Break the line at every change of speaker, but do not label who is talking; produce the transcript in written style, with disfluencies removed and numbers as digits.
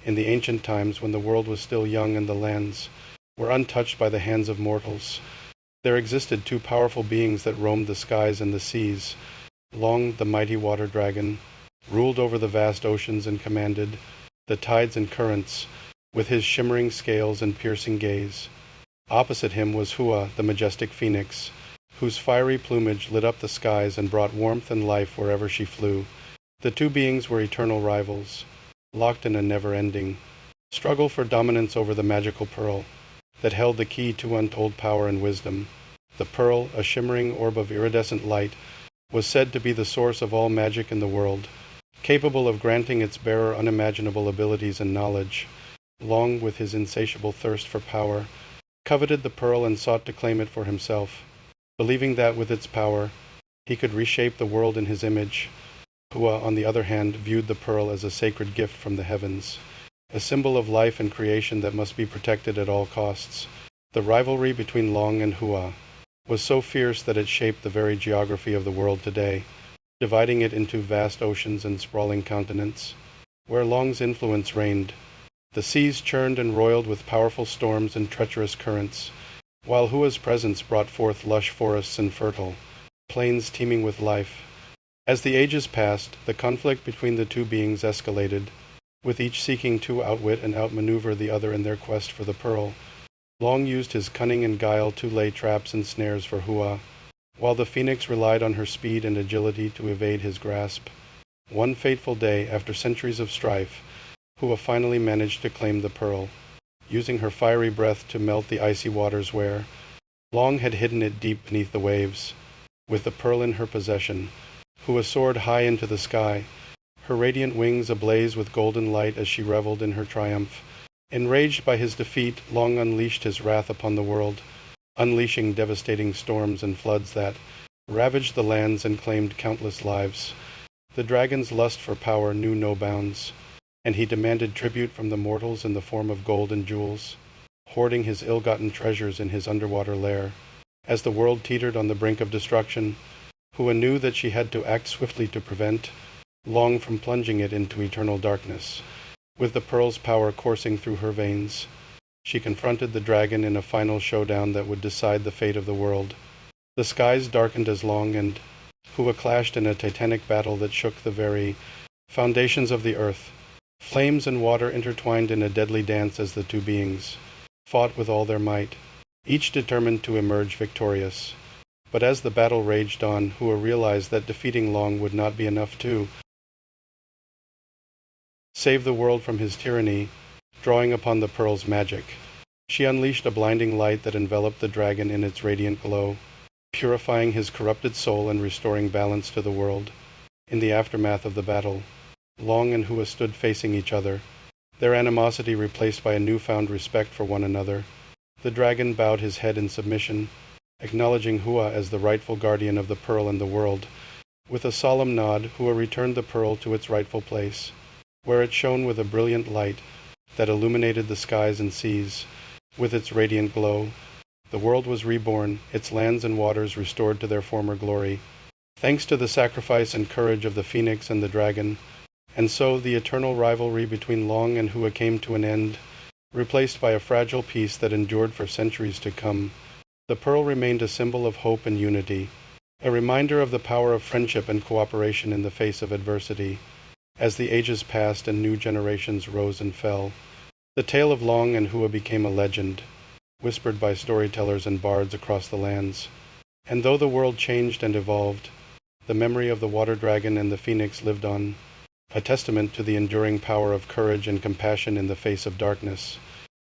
in the ancient times when the world was still young and the lands were untouched by the hands of mortals, there existed two powerful beings that roamed the skies and the seas. Long, the mighty water dragon, ruled over the vast oceans and commanded the tides and currents with his shimmering scales and piercing gaze. Opposite him was Hua, the majestic phoenix, whose fiery plumage lit up the skies and brought warmth and life wherever she flew. The two beings were eternal rivals, locked in a never-ending struggle for dominance over the magical pearl that held the key to untold power and wisdom. The pearl, a shimmering orb of iridescent light, was said to be the source of all magic in the world, capable of granting its bearer unimaginable abilities and knowledge. Long, with his insatiable thirst for power, coveted the pearl and sought to claim it for himself, believing that with its power he could reshape the world in his image. Hua, on the other hand, viewed the pearl as a sacred gift from the heavens, a symbol of life and creation that must be protected at all costs. The rivalry between Long and Hua was so fierce that it shaped the very geography of the world today, dividing it into vast oceans and sprawling continents. Where Long's influence reigned, the seas churned and roiled with powerful storms and treacherous currents, while Hua's presence brought forth lush forests and fertile plains teeming with life. As the ages passed, the conflict between the two beings escalated, with each seeking to outwit and outmaneuver the other in their quest for the pearl. Long used his cunning and guile to lay traps and snares for Hua, while the phoenix relied on her speed and agility to evade his grasp. One fateful day, after centuries of strife, Hua finally managed to claim the pearl, using her fiery breath to melt the icy waters where Long had hidden it deep beneath the waves. With the pearl in her possession, Hua soared high into the sky, her radiant wings ablaze with golden light as she reveled in her triumph. Enraged by his defeat, Long unleashed his wrath upon the world, unleashing devastating storms and floods that ravaged the lands and claimed countless lives. The dragon's lust for power knew no bounds, and he demanded tribute from the mortals in the form of gold and jewels, hoarding his ill-gotten treasures in his underwater lair. As the world teetered on the brink of destruction, Hua knew that she had to act swiftly to prevent Long from plunging it into eternal darkness. With the pearl's power coursing through her veins, she confronted the dragon in a final showdown that would decide the fate of the world. The skies darkened as Long and Hua clashed in a titanic battle that shook the very foundations of the earth. Flames and water intertwined in a deadly dance as the two beings fought with all their might, each determined to emerge victorious. But as the battle raged on, Hua realized that defeating Long would not be enough to save the world from his tyranny. Drawing upon the pearl's magic, she unleashed a blinding light that enveloped the dragon in its radiant glow, purifying his corrupted soul and restoring balance to the world. In the aftermath of the battle, Long and Hua stood facing each other, their animosity replaced by a newfound respect for one another. The dragon bowed his head in submission, acknowledging Hua as the rightful guardian of the pearl and the world. With a solemn nod, Hua returned the pearl to its rightful place, where it shone with a brilliant light that illuminated the skies and seas. With its radiant glow, the world was reborn, its lands and waters restored to their former glory, thanks to the sacrifice and courage of the phoenix and the dragon. And so the eternal rivalry between Long and Hua came to an end, replaced by a fragile peace that endured for centuries to come. The pearl remained a symbol of hope and unity, a reminder of the power of friendship and cooperation in the face of adversity. As the ages passed and new generations rose and fell, the tale of Long and Hua became a legend, whispered by storytellers and bards across the lands. And though the world changed and evolved, the memory of the water dragon and the phoenix lived on, a testament to the enduring power of courage and compassion in the face of darkness.